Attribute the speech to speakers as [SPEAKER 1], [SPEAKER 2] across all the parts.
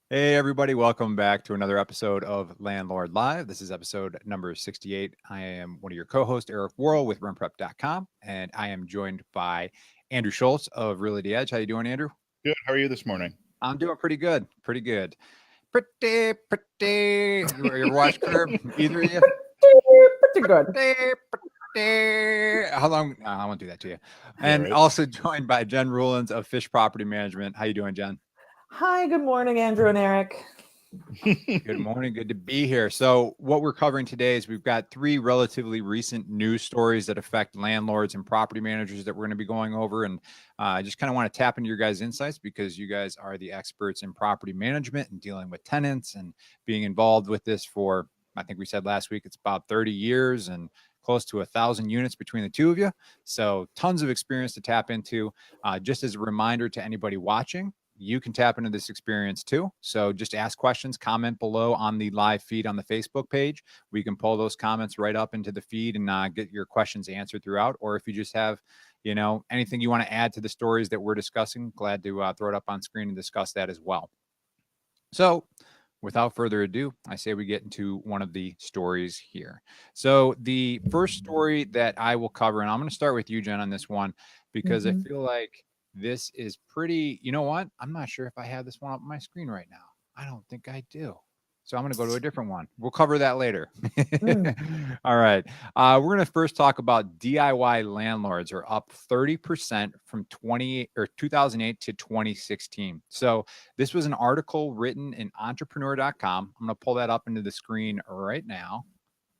[SPEAKER 1] Hey, everybody. Welcome back to another episode of Landlord Live. This is episode number 68. I am one of your co-hosts, Eric Worrell with RentPrep.com, and I am joined by Andrew Schultz of Realty Edge. How you doing, Andrew?
[SPEAKER 2] Good. How are you this morning?
[SPEAKER 1] I'm doing pretty good. Pretty good. Pretty. You ever watch Curb? Either of you?
[SPEAKER 3] Pretty good.
[SPEAKER 1] How long? No, I won't do that to you.
[SPEAKER 2] Yeah,
[SPEAKER 1] And
[SPEAKER 2] right.
[SPEAKER 1] also joined by Jen Rulins of Fish Property Management. How you doing, Jen?
[SPEAKER 3] Hi, good morning, Andrew and Eric.
[SPEAKER 1] Good morning. Good to be here. So, what we're covering today is we've got three relatively recent news stories that affect landlords and property managers that we're going to be going over. And I just kind of want to tap into your guys' insights because you guys are the experts in property management and dealing with tenants and being involved with this for, I think we said last week, it's about 30 years and close to 1,000 units between the two of you. So, tons of experience to tap into. Just as a reminder to anybody watching, you can tap into this experience too. So just ask questions, comment below on the live feed on the Facebook page. We can pull those comments right up into the feed and get your questions answered throughout. Or if you just have, anything you want to add to the stories that we're discussing, glad to throw it up on screen and discuss that as well. So without further ado, I say we get into one of the stories here. So the first story that I will cover, and I'm going to start with you, Jen, on this one, because I feel like this is pretty, you know what? I'm not sure if I have this one up on my screen right now. I don't think I do. So I'm going to go to a different one. We'll cover that later. All right. We're going to first talk about DIY landlords are up 30% from 2008 to 2016. So this was an article written in entrepreneur.com. I'm going to pull that up into the screen right now.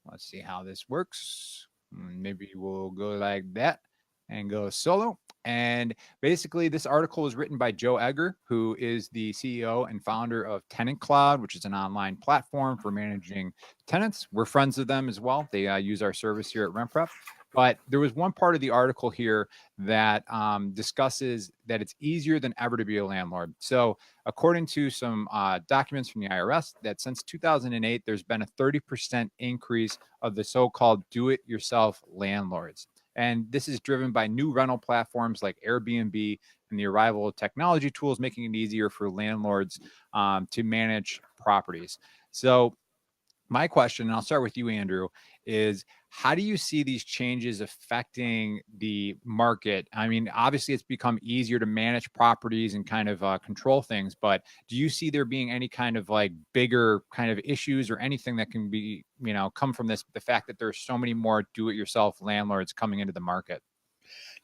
[SPEAKER 1] Let's see how this works. Maybe we'll go like that and go solo. And basically, this article was written by Joe Egger, who is the CEO and founder of Tenant Cloud, which is an online platform for managing tenants. We're friends of them as well. They use our service here at RentPrep. But there was one part of the article here that discusses that it's easier than ever to be a landlord. So, according to some documents from the IRS, that since 2008, there's been a 30% increase of the so-called do-it-yourself landlords. And this is driven by new rental platforms like Airbnb and the arrival of technology tools, making it easier for landlords to manage properties. So my question, and I'll start with you, Andrew, is how do you see these changes affecting the market? I mean, obviously, it's become easier to manage properties and kind of control things, but do you see there being any kind of like bigger kind of issues or anything that can be, come from this, the fact that there's so many more do-it-yourself landlords coming into the market?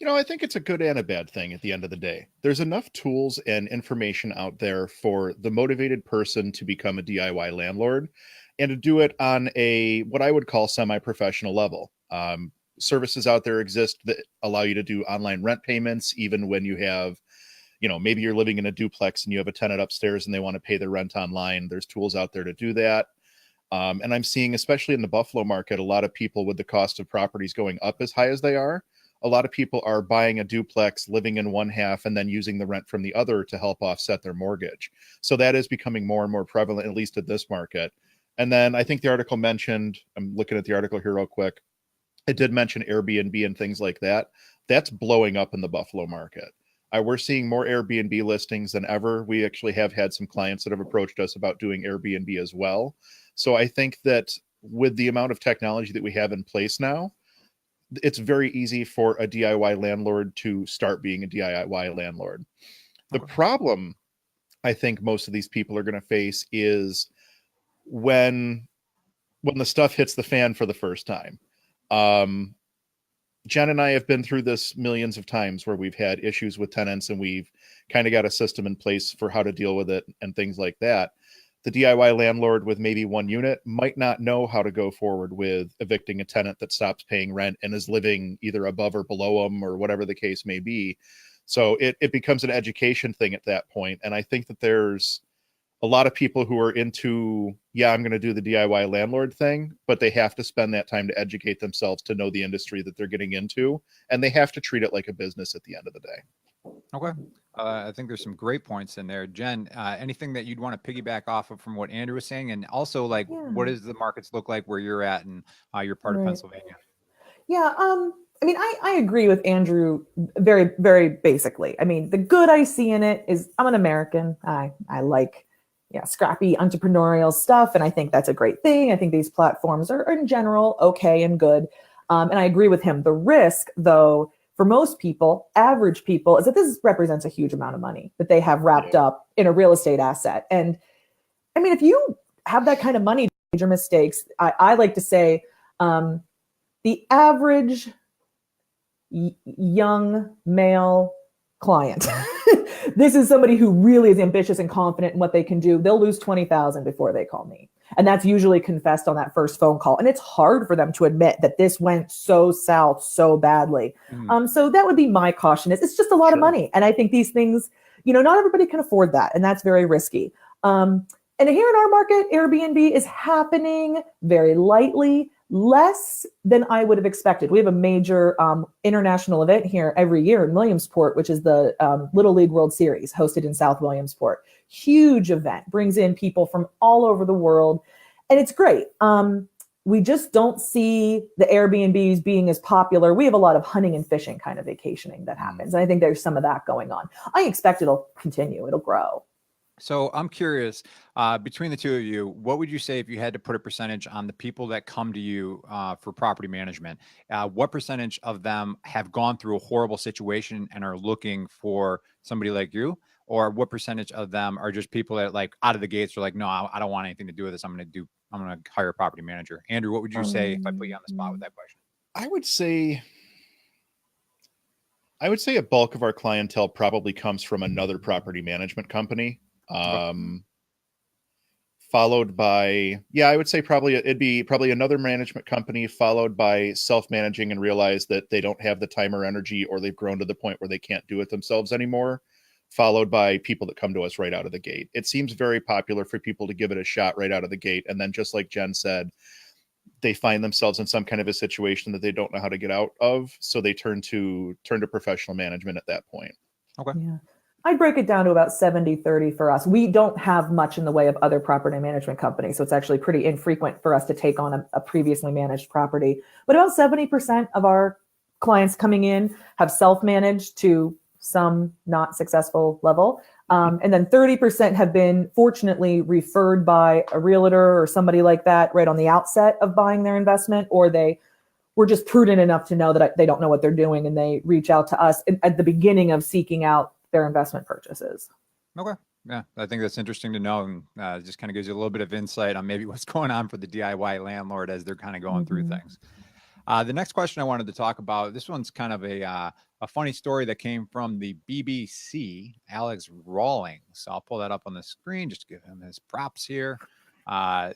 [SPEAKER 2] I think it's a good and a bad thing at the end of the day. There's enough tools and information out there for the motivated person to become a DIY landlord and to do it on a what I would call semi-professional level. Services out there exist that allow you to do online rent payments, even when you have, maybe you're living in a duplex and you have a tenant upstairs and they want to pay their rent online. There's tools out there to do that. And I'm seeing, especially in the Buffalo market, a lot of people with the cost of properties going up as high as they are. A lot of people are buying a duplex, living in one half, and then using the rent from the other to help offset their mortgage. So that is becoming more and more prevalent, at least at this market. And then I think the article mentioned, I'm looking at the article here real quick, it did mention Airbnb and things like that. That's blowing up in the Buffalo market. We're seeing more Airbnb listings than ever. We actually have had some clients that have approached us about doing Airbnb as well. So I think that with the amount of technology that we have in place now, it's very easy for a DIY landlord to start being a DIY landlord. The problem I think most of these people are going to face is when the stuff hits the fan for the first time. Jen and I have been through this millions of times where we've had issues with tenants and we've kind of got a system in place for how to deal with it and things like that. The DIY landlord with maybe one unit might not know how to go forward with evicting a tenant that stops paying rent and is living either above or below them or whatever the case may be. So it becomes an education thing at that point. And I think that there's a lot of people who are into, I'm going to do the DIY landlord thing, but they have to spend that time to educate themselves to know the industry that they're getting into. And they have to treat it like a business at the end of the day.
[SPEAKER 1] Okay. I think there's some great points in there. Jen, anything that you'd want to piggyback off of from what Andrew was saying? And also, like, what does the markets look like where you're at and you're part of Pennsylvania?
[SPEAKER 3] Yeah. I mean, I agree with Andrew very, very basically. I mean, the good I see in it is I'm an American. I like, scrappy entrepreneurial stuff. And I think that's a great thing. I think these platforms are in general okay and good. And I agree with him. The risk, though, for most people, average people, is that this represents a huge amount of money that they have wrapped up in a real estate asset. And I mean, if you have that kind of money, major mistakes, I like to say the average young male client, this is somebody who really is ambitious and confident in what they can do. They'll lose 20,000 before they call me. And that's usually confessed on that first phone call. And it's hard for them to admit that this went so south so badly. So that would be my caution. It's just a lot of money. And I think these things, not everybody can afford that. And that's very risky. And here in our market, Airbnb is happening very lightly, less than I would have expected. We have a major international event here every year in Williamsport, which is the Little League World Series hosted in South Williamsport. Huge event, brings in people from all over the world, and it's great. We just don't see the Airbnbs being as popular. We have a lot of hunting and fishing kind of vacationing that happens. And I think there's some of that going on. I expect it'll continue, it'll grow.
[SPEAKER 1] So I'm curious, between the two of you, what would you say if you had to put a percentage on the people that come to you for property management? What percentage of them have gone through a horrible situation and are looking for somebody like you? Or what percentage of them are just people that like out of the gates are like, no, I don't want anything to do with this. I'm going to hire a property manager. Andrew, what would you say if I put you on the spot with that question?
[SPEAKER 2] I would say a bulk of our clientele probably comes from another property management company. Followed by, I would say it'd be another management company, followed by self-managing and realize that they don't have the time or energy, or they've grown to the point where they can't do it themselves anymore, followed by people that come to us right out of the gate. It seems very popular for people to give it a shot right out of the gate. And then just like Jen said, they find themselves in some kind of a situation that they don't know how to get out of. So they turn to professional management at that point.
[SPEAKER 1] Okay.
[SPEAKER 3] Yeah. I'd break it down to about 70-30 for us. We don't have much in the way of other property management companies, so it's actually pretty infrequent for us to take on a previously managed property. But about 70% of our clients coming in have self-managed to some not successful level. And then 30% have been fortunately referred by a realtor or somebody like that right on the outset of buying their investment, or they were just prudent enough to know that they don't know what they're doing, and they reach out to us at the beginning of seeking out their investment purchases.
[SPEAKER 1] Okay. Yeah, I think that's interesting to know, and it just kind of gives you a little bit of insight on maybe what's going on for the DIY landlord as they're kind of going through things. The next question I wanted to talk about, this one's kind of a funny story that came from the BBC, Alex Rawlings. So I'll pull that up on the screen, just to give him his props here.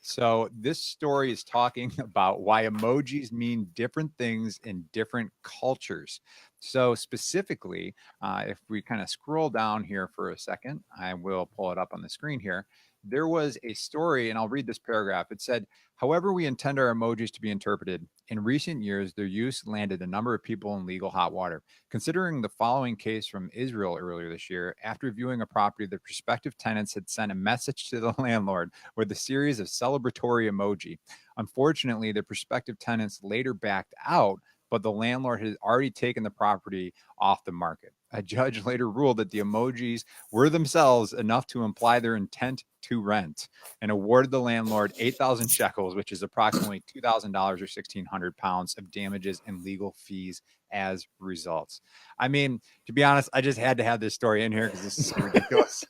[SPEAKER 1] So this story is talking about why emojis mean different things in different cultures. So specifically, if we kind of scroll down here for a second, I will pull it up on the screen here. There was a story, and I'll read this paragraph. It said, however we intend our emojis to be interpreted, in recent years, their use landed a number of people in legal hot water. Considering the following case from Israel earlier this year, after viewing a property, the prospective tenants had sent a message to the landlord with a series of celebratory emoji. Unfortunately, the prospective tenants later backed out, but the landlord had already taken the property off the market. A judge later ruled that the emojis were themselves enough to imply their intent to rent, and awarded the landlord 8,000 shekels, which is approximately $2,000 or 1,600 pounds of damages and legal fees as results. I mean, to be honest, I just had to have this story in here because this is so ridiculous.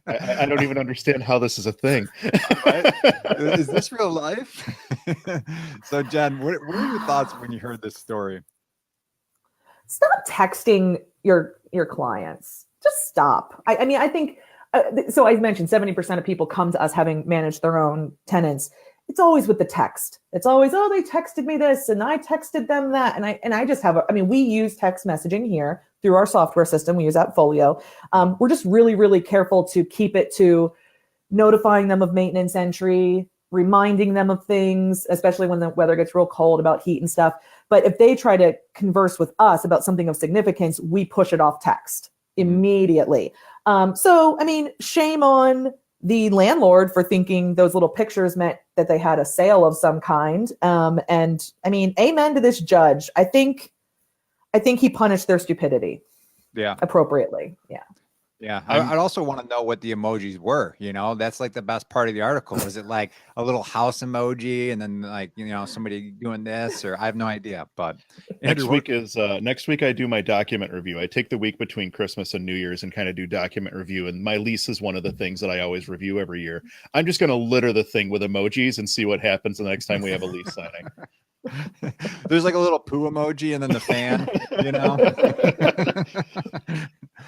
[SPEAKER 2] I don't even understand how this is a thing.
[SPEAKER 1] Right? Is this real life? So, Jen, what are your thoughts when you heard this story?
[SPEAKER 3] Stop texting your clients. Just stop. I mean, I think, so I mentioned 70% of people come to us having managed their own tenants. It's always with the text. It's always, oh, they texted me this and I texted them that. And I just have, we use text messaging here through our software system. We use AppFolio. We're just really, really careful to keep it to notifying them of maintenance entry, reminding them of things, especially when the weather gets real cold, about heat and stuff. But if they try to converse with us about something of significance, we push it off text immediately. So, I mean, shame on the landlord for thinking those little pictures meant that they had a sale of some kind. And I mean, amen to this judge. I think he punished their stupidity.
[SPEAKER 1] Yeah.
[SPEAKER 3] Appropriately. Yeah.
[SPEAKER 1] Yeah,
[SPEAKER 2] I'm
[SPEAKER 1] I'd also want to know what the emojis were. You know, that's like the best part of the article. Was it like a little house emoji and then like, you know, somebody doing this, or I have no idea. But Andrew,
[SPEAKER 2] next week I do my document review. I take the week between Christmas and New Year's and kind of do document review, and my lease is one of the things that I always review every year. I'm just going to litter the thing with emojis and see what happens the next time we have a lease signing.
[SPEAKER 1] there's like a little poo emoji and then the fan, you know.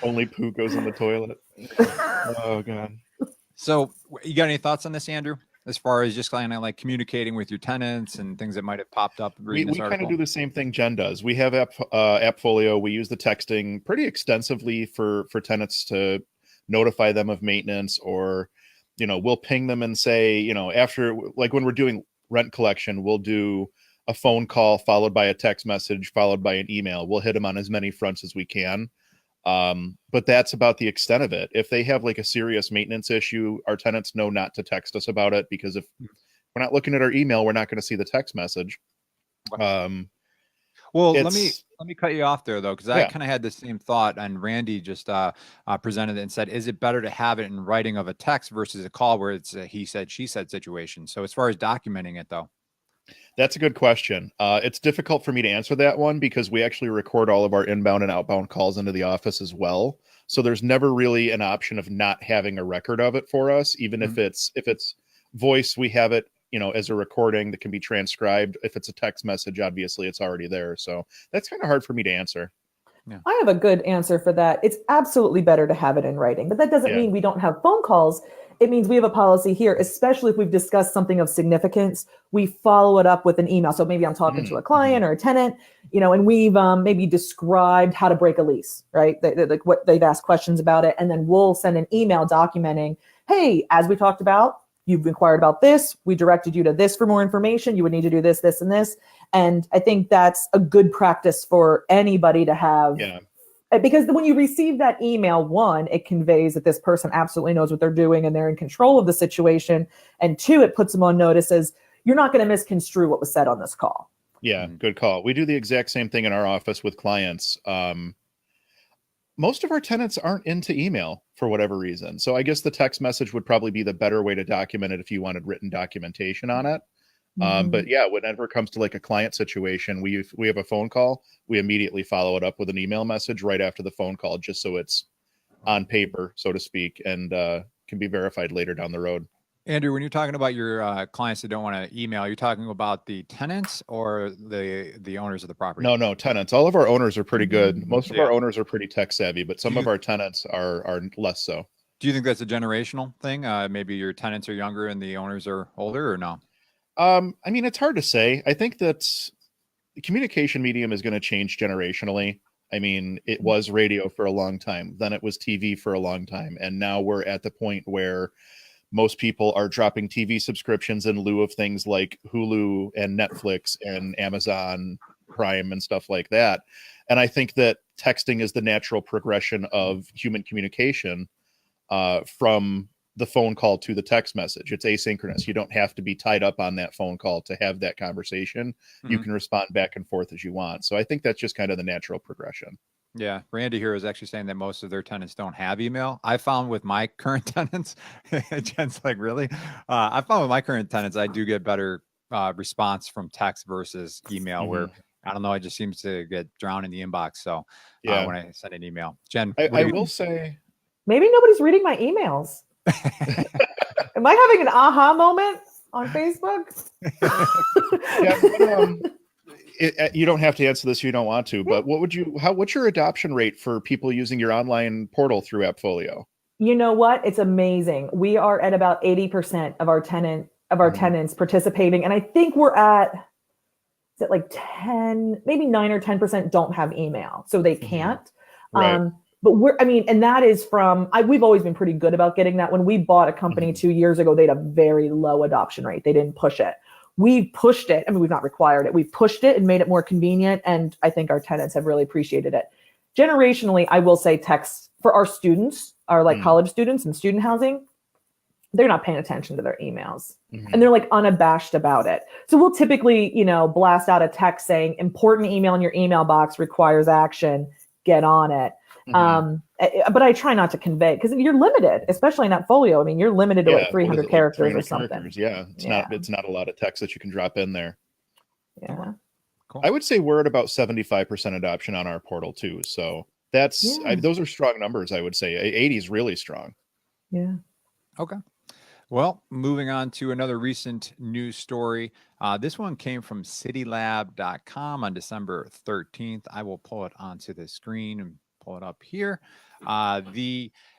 [SPEAKER 2] Only poo goes in the toilet. Oh god.
[SPEAKER 1] So you got any thoughts on this, Andrew, as far as just kind of like communicating with your tenants and things that might have popped up reading this
[SPEAKER 2] We kind
[SPEAKER 1] article?
[SPEAKER 2] of do the same thing Jen does. We have Appfolio. We use the texting pretty extensively for tenants to notify them of maintenance, or we'll ping them and say, after, like when we're doing rent collection, we'll do a phone call followed by a text message followed by an email. We'll hit them on as many fronts as we can. But that's about the extent of it. If they have like a serious maintenance issue, our tenants know not to text us about it, because if we're not looking at our email, we're not going to see the text message.
[SPEAKER 1] Well, let me cut you off there though, because I
[SPEAKER 2] Yeah.
[SPEAKER 1] kind of had the same thought, and Randy just presented it and said, "Is it better to have it in writing of a text versus a call where it's a he said, she said situation?" So as far as documenting it though,
[SPEAKER 2] That's a good question. It's difficult for me to answer that one because we actually record all of our inbound and outbound calls into the office as well. So there's never really an option of not having a record of it for us. Even if it's voice, we have it, as a recording that can be transcribed. If it's a text message, obviously it's already there. So that's kind of hard for me to answer.
[SPEAKER 1] Yeah.
[SPEAKER 3] I have a good answer for that. It's absolutely better to have it in writing, but that doesn't mean we don't have phone calls. It means we have a policy here, especially if we've discussed something of significance, we follow it up with an email. So maybe I'm talking to a client or a tenant, and we've maybe described how to break a lease, right? Like what they've asked questions about it. And then we'll send an email documenting, hey, as we talked about, you've inquired about this. We directed you to this for more information. You would need to do this, this, and this. And I think that's a good practice for anybody to have.
[SPEAKER 2] Yeah.
[SPEAKER 3] Because when you receive that email, one, it conveys that this person absolutely knows what they're doing and they're in control of the situation. And two, it puts them on notice as you're not going to misconstrue what was said on this call.
[SPEAKER 2] Yeah, good call. We do the exact same thing in our office with clients. Most of our tenants aren't into email for whatever reason. So I guess the text message would probably be the better way to document it if you wanted written documentation on it. But yeah, whenever it comes to like a client situation, we have a phone call. We immediately follow it up with an email message right after the phone call, just so it's on paper, so to speak, and can be verified later down the road.
[SPEAKER 1] Andrew, when you're talking about your clients that don't want to email, you're talking about the tenants or the owners of the property?
[SPEAKER 2] No, tenants. All of our owners are pretty good. Most of our owners are pretty tech savvy, but some of our tenants are less so.
[SPEAKER 1] Do you think that's a generational thing? Maybe your tenants are younger and the owners are older, or no?
[SPEAKER 2] I mean, it's hard to say. I think that the communication medium is going to change generationally. I mean, it was radio for a long time, then it was TV for a long time, and now we're at the point where most people are dropping TV subscriptions in lieu of things like Hulu and Netflix and Amazon Prime and stuff like that. And I think that texting is the natural progression of human communication from the phone call to the text message. It's asynchronous. You don't have to be tied up on that phone call to have that conversation. You can respond back and forth as you want. So I think that's just kind of the natural progression.
[SPEAKER 1] Yeah, Randy here is actually saying that most of their tenants don't have email. I found with my current tenants, Jen's like, really? I found with my current tenants, I do get better response from text versus email, where I don't know, it just seems to get drowned in the inbox. So when I send an email, Jen,
[SPEAKER 2] I will say,
[SPEAKER 3] maybe nobody's reading my emails. Am I having an aha moment on Facebook?
[SPEAKER 2] You don't have to answer this if you don't want to, but what's your adoption rate for people using your online portal through Appfolio?
[SPEAKER 3] You know what? It's amazing. We are at about 80% of our tenants participating. And I think we're at, is it like 10, maybe 9 or 10% don't have email. So they can't.
[SPEAKER 2] Right.
[SPEAKER 3] But and that is from, we've always been pretty good about getting that. When we bought a company 2 years ago, they had a very low adoption rate. They didn't push it. We've pushed it. I mean, we've not required it. We've pushed it and made it more convenient. And I think our tenants have really appreciated it. Generationally, I will say text for our students, our like college students and student housing, they're not paying attention to their emails and they're like unabashed about it. So we'll typically, blast out a text saying important email in your email box requires action, get on it. But I try not to convey because you're limited, especially in that folio. I mean, you're limited to like
[SPEAKER 2] What is
[SPEAKER 3] 300
[SPEAKER 2] it, like
[SPEAKER 3] characters
[SPEAKER 2] 300
[SPEAKER 3] or something.
[SPEAKER 2] characters? Yeah, it's not a lot of text that you can drop in there.
[SPEAKER 3] Yeah.
[SPEAKER 1] Cool.
[SPEAKER 2] I would say we're at about 75% adoption on our portal too. So that's those are strong numbers. I would say 80 is really strong.
[SPEAKER 3] Yeah.
[SPEAKER 1] Okay. Well, moving on to another recent news story. This one came from citylab.com on December 13th. I will pull it onto the screen and pull it up here.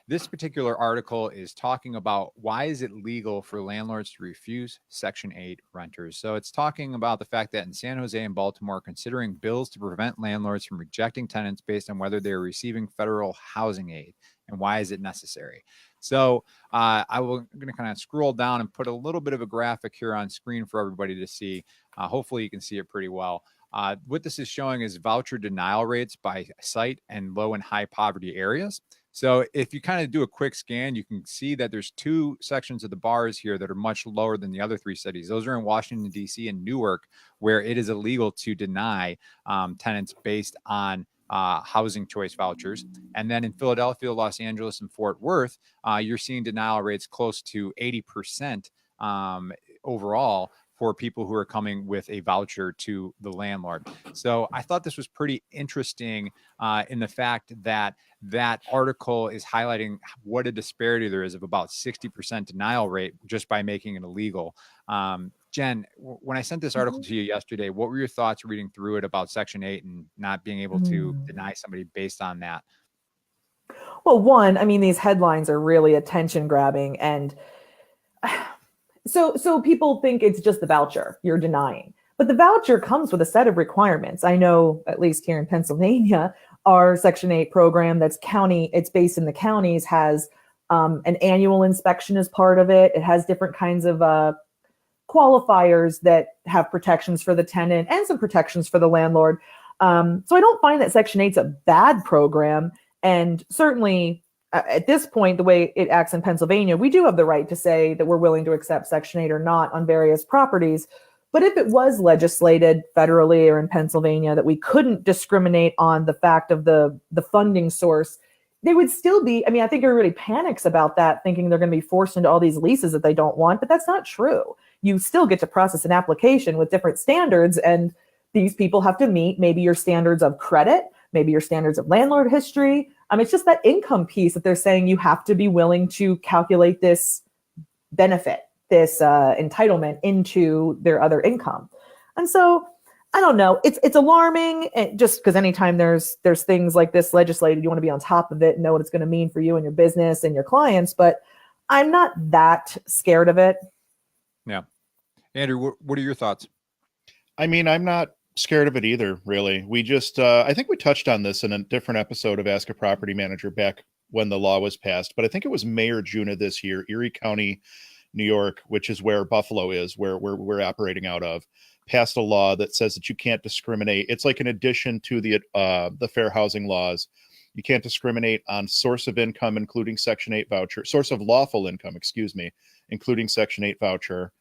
[SPEAKER 1] This particular article is talking about why is it legal for landlords to refuse Section 8 renters. So it's talking about the fact that in San Jose and Baltimore, considering bills to prevent landlords from rejecting tenants based on whether they're receiving federal housing aid, and why is it necessary? So I'm going to kind of scroll down and put a little bit of a graphic here on screen for everybody to see. Hopefully you can see it pretty well. What this is showing is voucher denial rates by site and low and high poverty areas. So if you kind of do a quick scan, you can see that there's two sections of the bars here that are much lower than the other three cities. Those are in Washington, D.C. and Newark, where it is illegal to deny tenants based on housing choice vouchers. And then in Philadelphia, Los Angeles, and Fort Worth, you're seeing denial rates close to 80% overall for people who are coming with a voucher to the landlord. So I thought this was pretty interesting in the fact that that article is highlighting what a disparity there is of about 60% denial rate just by making it illegal. Jen, when I sent this article to you yesterday, what were your thoughts reading through it about Section 8 and not being able to deny somebody based on that?
[SPEAKER 3] Well, one, I mean, these headlines are really attention grabbing. And so people think it's just the voucher you're denying. But the voucher comes with a set of requirements. I know, at least here in Pennsylvania, our Section 8 program that's county, it's based in the counties, has an annual inspection as part of it. It has different kinds of qualifiers that have protections for the tenant and some protections for the landlord. So I don't find that Section 8 is a bad program. And certainly at this point, the way it acts in Pennsylvania, we do have the right to say that we're willing to accept Section 8 or not on various properties. But if it was legislated federally or in Pennsylvania that we couldn't discriminate on the fact of the funding source, they would still be, I mean, I think everybody panics about that, thinking they're going to be forced into all these leases that they don't want, but that's not true. You still get to process an application with different standards, and these people have to meet maybe your standards of credit, maybe your standards of landlord history. It's just that income piece that they're saying you have to be willing to calculate this benefit, this entitlement into their other income. And so I don't know, it's alarming, just because anytime there's things like this legislated, you want to be on top of it and know what it's going to mean for you and your business and your clients. But I'm not that scared of it.
[SPEAKER 1] Yeah. Andrew, what are your thoughts?
[SPEAKER 2] I mean, I'm not scared of it either, really. We just, I think we touched on this in a different episode of Ask a Property Manager back when the law was passed, but I think it was May or June of this year, Erie County, New York, which is where Buffalo is, where we're operating out of, passed a law that says that you can't discriminate. It's like an addition to the fair housing laws. You can't discriminate on source of income, including Section 8 voucher, source of lawful income, excuse me, including Section 8 voucher.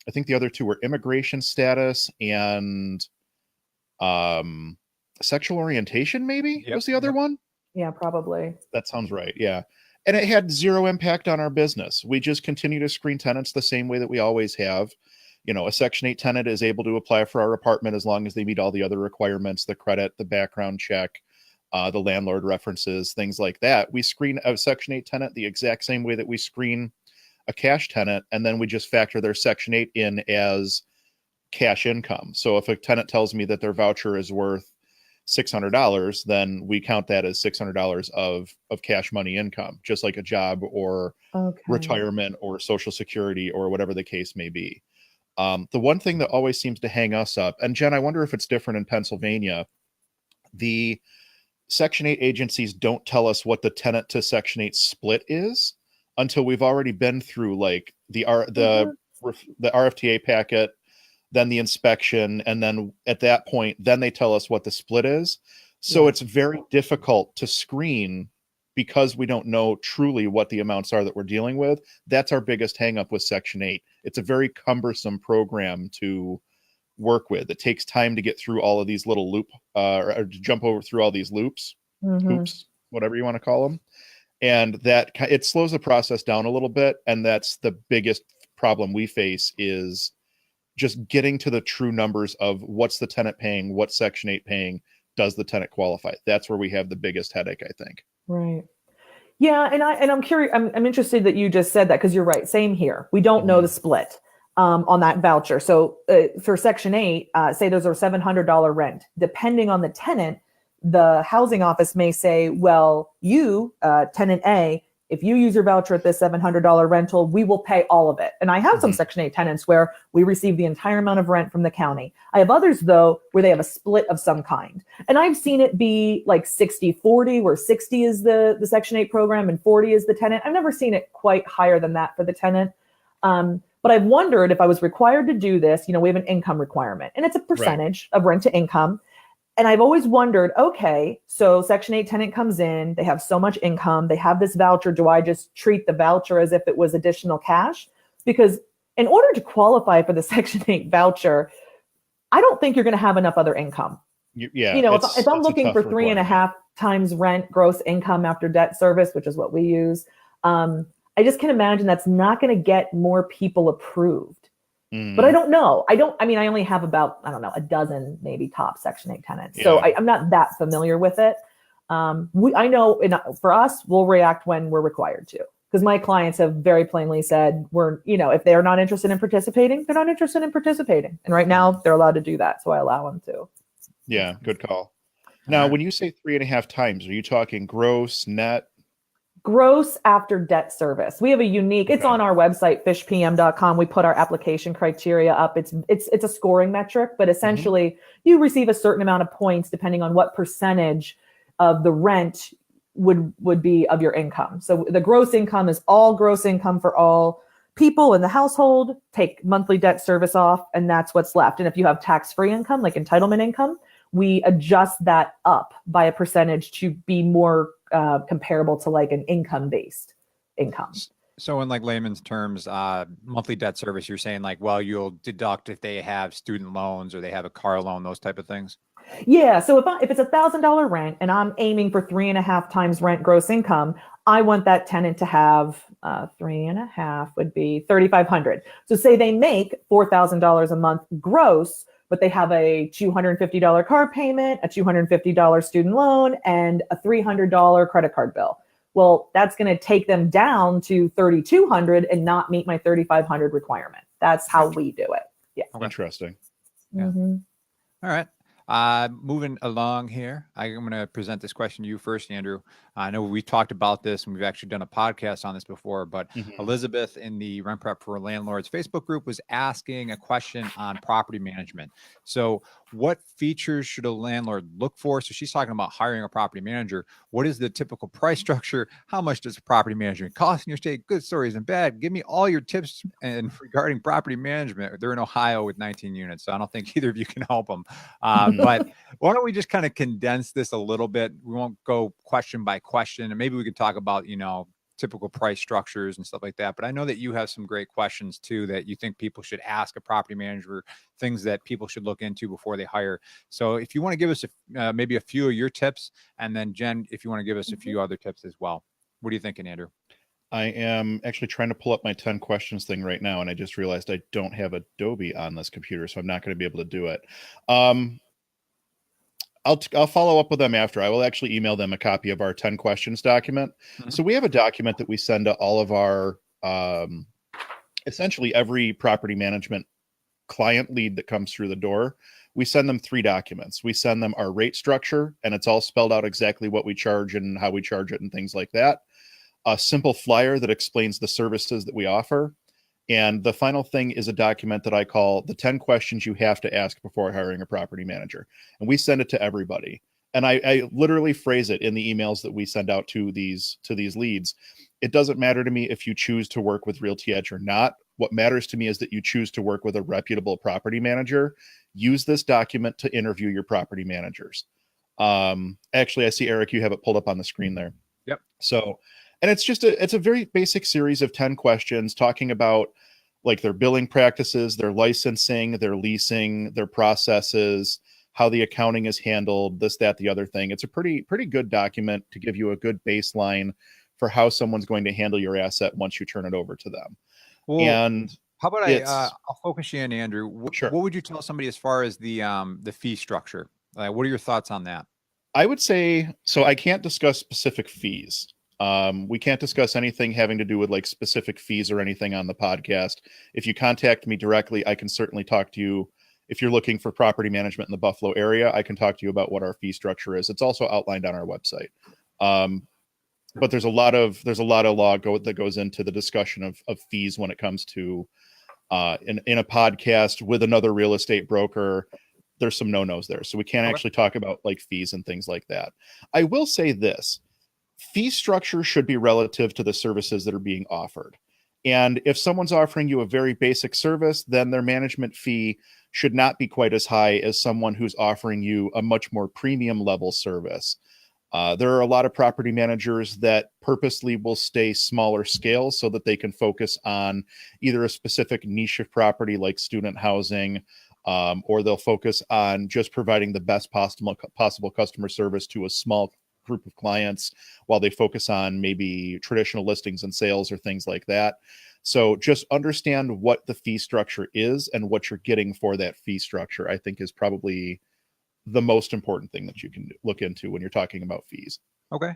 [SPEAKER 2] I think the other two were immigration status and sexual orientation, maybe was the other one.
[SPEAKER 3] Yeah, probably.
[SPEAKER 2] That sounds right. Yeah. And it had zero impact on our business. We just continue to screen tenants the same way that we always have. You know, a Section 8 tenant is able to apply for our apartment as long as they meet all the other requirements, the credit, the background check, the landlord references, things like that. We screen a Section 8 tenant the exact same way that we screen a cash tenant, and then we just factor their Section 8 in as cash income. So if a tenant tells me that their voucher is worth $600, then we count that as $600 of cash money income, just like a job or retirement or Social Security or whatever the case may be. The one thing that always seems to hang us up, and Jen, I wonder if it's different in Pennsylvania, the Section 8 agencies don't tell us what the tenant to Section 8 split is until we've already been through like the RFTA packet, then the inspection, and then at that point, then they tell us what the split is. So it's very difficult to screen because we don't know truly what the amounts are that we're dealing with. That's our biggest hang up with Section 8. It's a very cumbersome program to work with. It takes time to get through all of these little or to jump over through all these loops. hoops, whatever you want to call them. And that it slows the process down a little bit. And that's the biggest problem we face, is just getting to the true numbers of what's the tenant paying, what's Section 8 paying, does the tenant qualify? That's where we have the biggest headache, I think.
[SPEAKER 3] Right. Yeah, and I'm curious. I'm interested that you just said that, because you're right. Same here. We don't know the split on that voucher. So for Section 8, say there's a $700 rent. Depending on the tenant, the housing office may say, well, you, tenant A, if you use your voucher at this $700 rental, we will pay all of it. And I have some Section 8 tenants where we receive the entire amount of rent from the county. I have others, though, where they have a split of some kind. And I've seen it be like 60-40, where 60 is the Section 8 program and 40 is the tenant. I've never seen it quite higher than that for the tenant. But I've wondered, if I was required to do this, we have an income requirement, and it's a percentage of rent to income. And I've always wondered, okay, so Section 8 tenant comes in, they have so much income, they have this voucher. Do I just treat the voucher as if it was additional cash? Because in order to qualify for the Section 8 voucher, I don't think you're going to have enough other income. If I'm looking for 3.5 times rent gross income after debt service, which is what we use, I just can imagine that's not going to get more people approved. But I don't know. I only have about, a dozen maybe top Section 8 tenants. So I'm not that familiar with it. I know for us, we'll react when we're required to, because my clients have very plainly said, if they're not interested in participating, they're not interested in participating. And right now they're allowed to do that. So I allow them to.
[SPEAKER 2] Yeah, good call. Now, when you say 3.5 times, are you talking gross, net?
[SPEAKER 3] Gross after debt service. We have a unique, it's on our website, fishpm.com. We put our application criteria up. It's a scoring metric, but essentially you receive a certain amount of points depending on what percentage of the rent would be of your income. So the gross income is all gross income for all people in the household. Take monthly debt service off, and that's what's left. And if you have tax-free income, like entitlement income, we adjust that up by a percentage to be more comparable to like an income-based income.
[SPEAKER 1] So in like layman's terms, monthly debt service, you're saying like, well, you'll deduct if they have student loans or they have a car loan, those type of things?
[SPEAKER 3] Yeah. So if it's $1,000 rent and I'm aiming for 3.5 times rent gross income, I want that tenant to have 3.5 would be $3,500. So say they make $4,000 a month gross, but they have a $250 car payment, a $250 student loan, and a $300 credit card bill. Well, that's going to take them down to $3,200 and not meet my $3,500 requirement. That's how we do it. Yeah.
[SPEAKER 2] Interesting.
[SPEAKER 1] Yeah. All right. Moving along here, I'm going to present this question to you first, Andrew. I know we've talked about this and we've actually done a podcast on this before, but Elizabeth in the Rent Prep for Landlords Facebook group was asking a question on property management. So what features should a landlord look for? So she's talking about hiring a property manager. What is the typical price structure? How much does a property management cost in your state? Good stories and bad. Give me all your tips and regarding property management. They're in Ohio with 19 units, so I don't think either of you can help them. But why don't we just kind of condense this a little bit? We won't go question by question, and maybe we could talk about, typical price structures and stuff like that. But I know that you have some great questions too that you think people should ask a property manager, things that people should look into before they hire. So if you want to give us maybe a few of your tips, and then Jen, if you want to give us a few other tips as well. What are you thinking, Andrew?
[SPEAKER 2] I am actually trying to pull up my 10 questions thing right now, and I just realized I don't have Adobe on this computer, so I'm not going to be able to do it. I'll follow up with them after. I will actually email them a copy of our 10 questions document. So we have a document that we send to all of our, essentially every property management client lead that comes through the door. We send them 3 documents. We send them our rate structure, and it's all spelled out exactly what we charge and how we charge it and things like that. A simple flyer that explains the services that we offer. And the final thing is a document that I call the 10 questions you have to ask before hiring a property manager. And we send it to everybody. And I literally phrase it in the emails that we send out to these leads. It doesn't matter to me if you choose to work with Realty Edge or not. What matters to me is that you choose to work with a reputable property manager. Use this document to interview your property managers. Actually, I see, Eric, you have it pulled up on the screen there.
[SPEAKER 1] Yep.
[SPEAKER 2] So, and it's a very basic series of 10 questions talking about like their billing practices, their licensing, their leasing, their processes, how the accounting is handled, this, that, the other thing. It's a pretty good document to give you a good baseline for how someone's going to handle your asset once you turn it over to them.
[SPEAKER 1] Well,
[SPEAKER 2] And
[SPEAKER 1] how about
[SPEAKER 2] it's
[SPEAKER 1] I'll focus you in, Andrew.
[SPEAKER 2] Sure.
[SPEAKER 1] What would you tell somebody as far as the fee structure? What are your thoughts on that?
[SPEAKER 2] I would say, so I can't discuss specific fees. We can't discuss anything having to do with like specific fees or anything on the podcast. If you contact me directly, I can certainly talk to you. If you're looking for property management in the Buffalo area, I can talk to you about what our fee structure is. It's also outlined on our website. But there's a lot of law that goes into the discussion of fees when it comes to in a podcast with another real estate broker. There's some no-nos there. So we can't actually talk about like fees and things like that. I will say this: fee structure should be relative to the services that are being offered. And if someone's offering you a very basic service, then their management fee should not be quite as high as someone who's offering you a much more premium level service. There are a lot of property managers that purposely will stay smaller scale so that they can focus on either a specific niche of property like student housing, or they'll focus on just providing the best possible customer service to a small group of clients while they focus on maybe traditional listings and sales or things like that. So just understand what the fee structure is and what you're getting for that fee structure, I think, is probably the most important thing that you can look into when you're talking about fees.
[SPEAKER 1] Okay.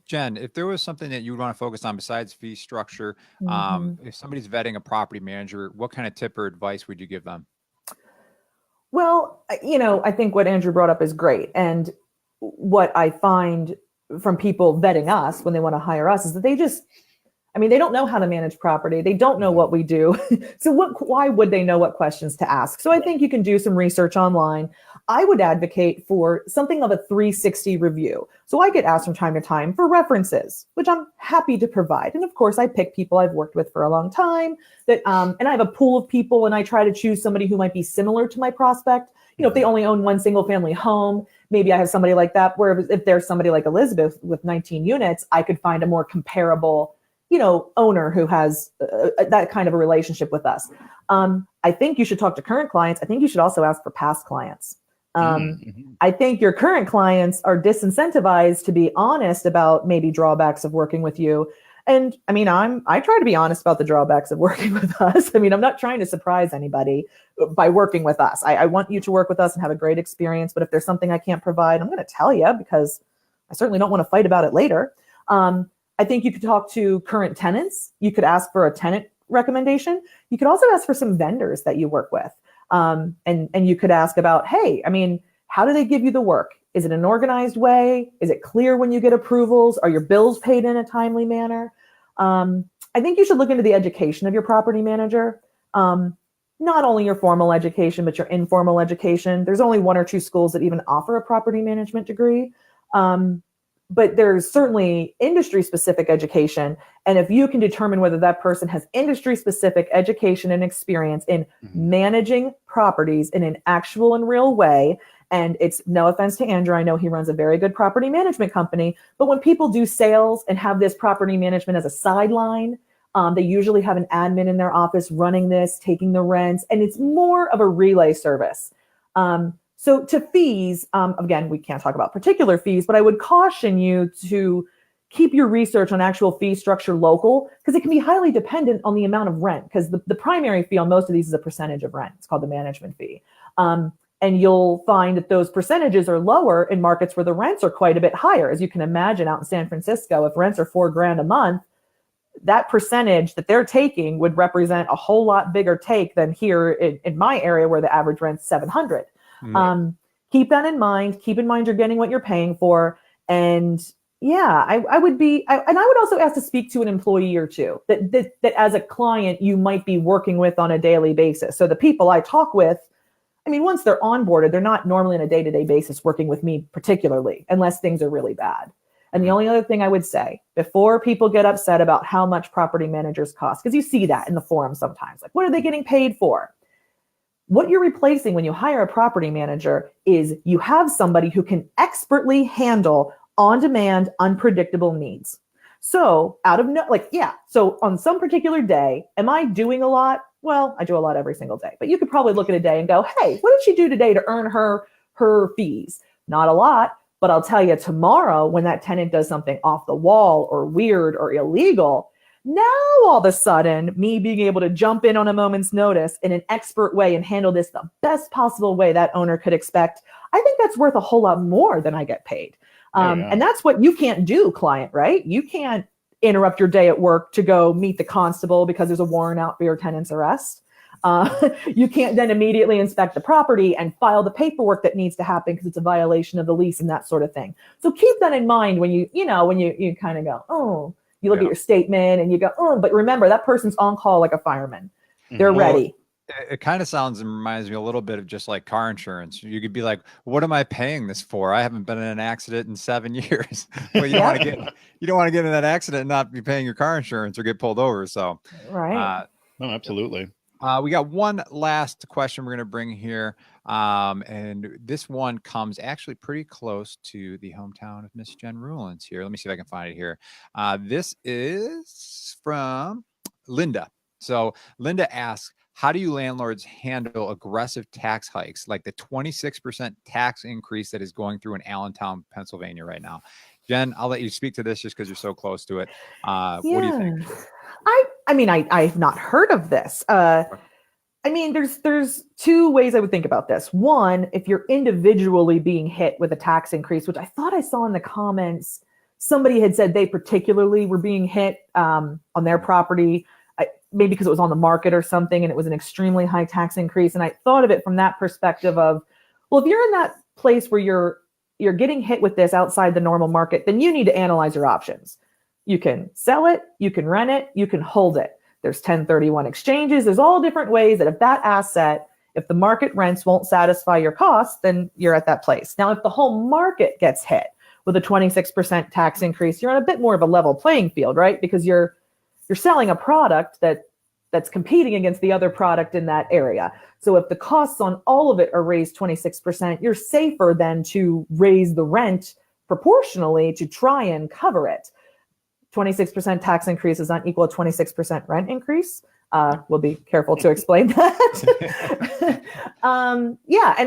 [SPEAKER 1] Jen, if there was something that you would want to focus on besides fee structure, if somebody's vetting a property manager, what kind of tip or advice would you give them?
[SPEAKER 3] Well, I think what Andrew brought up is great. And what I find from people vetting us when they want to hire us is that they don't know how to manage property. They don't know what we do. So why would they know what questions to ask? So I think you can do some research online. I would advocate for something of a 360 review. So I get asked from time to time for references, which I'm happy to provide. And of course, I pick people I've worked with for a long time and I have a pool of people, and I try to choose somebody who might be similar to my prospect. If they only own one single family home, maybe I have somebody like that, where if there's somebody like Elizabeth with 19 units, I could find a more comparable owner who has that kind of a relationship with us. I think you should talk to current clients. I think you should also ask for past clients. I think your current clients are disincentivized to be honest about maybe drawbacks of working with you. And I try to be honest about the drawbacks of working with us. I'm not trying to surprise anybody by working with us. I want you to work with us and have a great experience. But if there's something I can't provide, I'm going to tell you, because I certainly don't want to fight about it later. I think you could talk to current tenants. You could ask for a tenant recommendation. You could also ask for some vendors that you work with. And you could ask about, hey, how do they give you the work? Is it an organized way? Is it clear when you get approvals? Are your bills paid in a timely manner? I think you should look into the education of your property manager. Not only your formal education, but your informal education. There's only one or two schools that even offer a property management degree. But there's certainly industry-specific education. And if you can determine whether that person has industry-specific education and experience in managing properties in an actual and real way, and it's no offense to Andrew, I know he runs a very good property management company, but when people do sales and have this property management as a sideline, they usually have an admin in their office running this, taking the rents, and it's more of a relay service. So to fees, again, we can't talk about particular fees, but I would caution you to keep your research on actual fee structure local, because it can be highly dependent on the amount of rent, because the primary fee on most of these is a percentage of rent. It's called the management fee. And you'll find that those percentages are lower in markets where the rents are quite a bit higher. As you can imagine, out in San Francisco, if rents are $4,000 a month, that percentage that they're taking would represent a whole lot bigger take than here in my area, where the average rent's $700. Keep that in mind. Keep in mind you're getting what you're paying for. And yeah, I would also ask to speak to an employee or two that as a client you might be working with on a daily basis. So the people I talk with, once they're onboarded, they're not normally on a day-to-day basis working with me particularly, unless things are really bad. And the only other thing I would say, before people get upset about how much property managers cost, because you see that in the forum sometimes, like, what are they getting paid for? What you're replacing when you hire a property manager is you have somebody who can expertly handle on-demand, unpredictable needs. So so on some particular day, am I doing a lot? Well, I do a lot every single day, but you could probably look at a day and go, hey, what did she do today to earn her per fees. Not a lot, but I'll tell you, tomorrow when that tenant does something off the wall or weird or illegal, now all of a sudden, me being able to jump in on a moment's notice in an expert way and handle this the best possible way that owner could expect, I think that's worth a whole lot more than I get paid. And that's what you can't do, client, right? You can't interrupt your day at work to go meet the constable because there's a warrant out for your tenant's arrest. You can't then immediately inspect the property and file the paperwork that needs to happen because it's a violation of the lease and that sort of thing. So keep that in mind when you kind of go, oh, you look at your statement and you go, oh, but remember that person's on call like a fireman. They're ready.
[SPEAKER 1] It kind of sounds and reminds me a little bit of just like car insurance. You could be like, what am I paying this for? I haven't been in an accident in 7 years. Well, you don't want to get in that accident and not be paying your car insurance or get pulled over. So,
[SPEAKER 3] right.
[SPEAKER 2] No, absolutely.
[SPEAKER 1] We got one last question we're going to bring here. And this one comes actually pretty close to the hometown of Miss Jen Rulin's here. Let me see if I can find it here. This is from Linda. So Linda asks, how do you landlords handle aggressive tax hikes like the 26% tax increase that is going through in Allentown, Pennsylvania right now? Jen, I'll let you speak to this just because you're so close to it. What do you think?
[SPEAKER 3] I mean, I've not heard of this. I mean, there's two ways I would think about this. One, if you're individually being hit with a tax increase, which I thought I saw in the comments, somebody had said they particularly were being hit on their property, maybe because it was on the market or something, and it was an extremely high tax increase. And I thought of it from that perspective of, well, if you're in that place where you're getting hit with this outside the normal market, then you need to analyze your options. You can sell it, you can rent it, you can hold it. There's 1031 exchanges. There's all different ways that if that asset, if the market rents won't satisfy your costs, then you're at that place. Now, if the whole market gets hit with a 26% tax increase, you're on a bit more of a level playing field, right? Because you're selling a product that's competing against the other product in that area. So if the costs on all of it are raised 26%, you're safer than to raise the rent proportionally to try and cover it. 26% tax increase is not equal to 26% rent increase. We'll be careful to explain that. And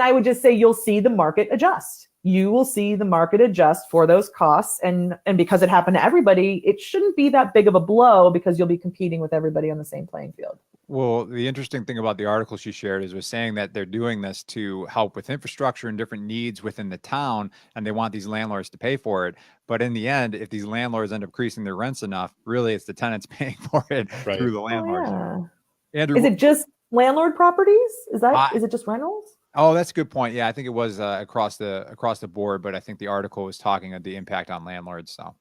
[SPEAKER 3] I would just say you'll see the market adjust. You will see the market adjust for those costs. And because it happened to everybody, it shouldn't be that big of a blow because you'll be competing with everybody on the same playing field.
[SPEAKER 1] Well, the interesting thing about the article she shared was saying that they're doing this to help with infrastructure and different needs within the town, and they want these landlords to pay for it. But in the end, if these landlords end up increasing their rents enough, really it's the tenants paying for it through the landlords.
[SPEAKER 3] Oh, yeah.
[SPEAKER 1] Andrew,
[SPEAKER 3] is it just landlord properties? Is it just rentals?
[SPEAKER 1] Oh, that's a good point. Yeah, I think it was across the board, but I think the article was talking of the impact on landlords. So.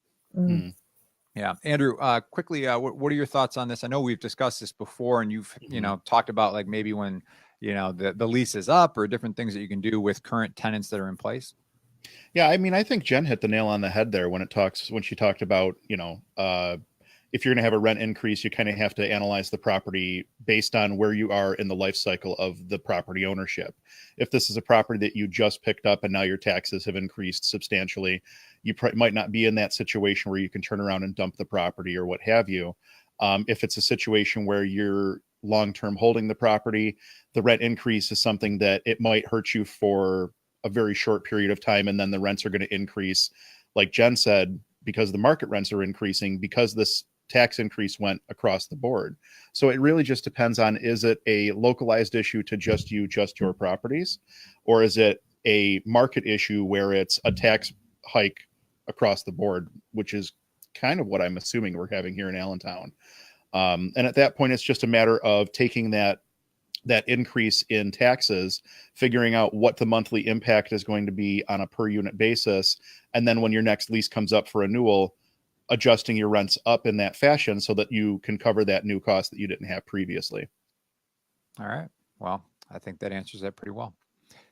[SPEAKER 1] Yeah. Andrew, quickly, what are your thoughts on this? I know we've discussed this before and you've, talked about like maybe when, the lease is up or different things that you can do with current tenants that are in place.
[SPEAKER 2] Yeah. I mean, I think Jen hit the nail on the head there when she talked about, if you're going to have a rent increase, you kind of have to analyze the property based on where you are in the life cycle of the property ownership. If this is a property that you just picked up and now your taxes have increased substantially, you might not be in that situation where you can turn around and dump the property or what have you. If it's a situation where you're long-term holding the property, the rent increase is something that it might hurt you for a very short period of time, and then the rents are going to increase. Like Jen said, because the market rents are increasing, because this tax increase went across the board. So it really just depends on, is it a localized issue to just your properties, or is it a market issue where it's a tax hike across the board, which is kind of what I'm assuming we're having here in Allentown. And at that point, it's just a matter of taking that increase in taxes, figuring out what the monthly impact is going to be on a per unit basis. And then when your next lease comes up for renewal, adjusting your rents up in that fashion so that you can cover that new cost that you didn't have previously.
[SPEAKER 1] All right. Well, I think that answers that pretty well.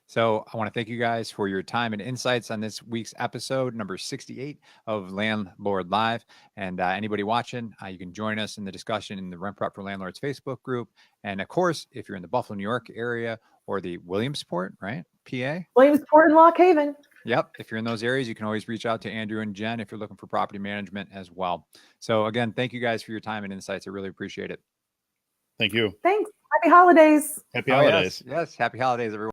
[SPEAKER 1] So I want to thank you guys for your time and insights on this week's episode, number 68 of Landlord Live. And anybody watching, you can join us in the discussion in the Rent Prep for Landlords Facebook group. And of course, if you're in the Buffalo, New York area or the Williamsport, right? PA?
[SPEAKER 3] Williamsport and Lock Haven.
[SPEAKER 1] Yep. If you're in those areas, you can always reach out to Andrew and Jen if you're looking for property management as well. So again, thank you guys for your time and insights. I really appreciate it.
[SPEAKER 2] Thank you.
[SPEAKER 3] Thanks. Happy holidays.
[SPEAKER 2] Happy holidays.
[SPEAKER 1] Yes. Happy holidays, everyone.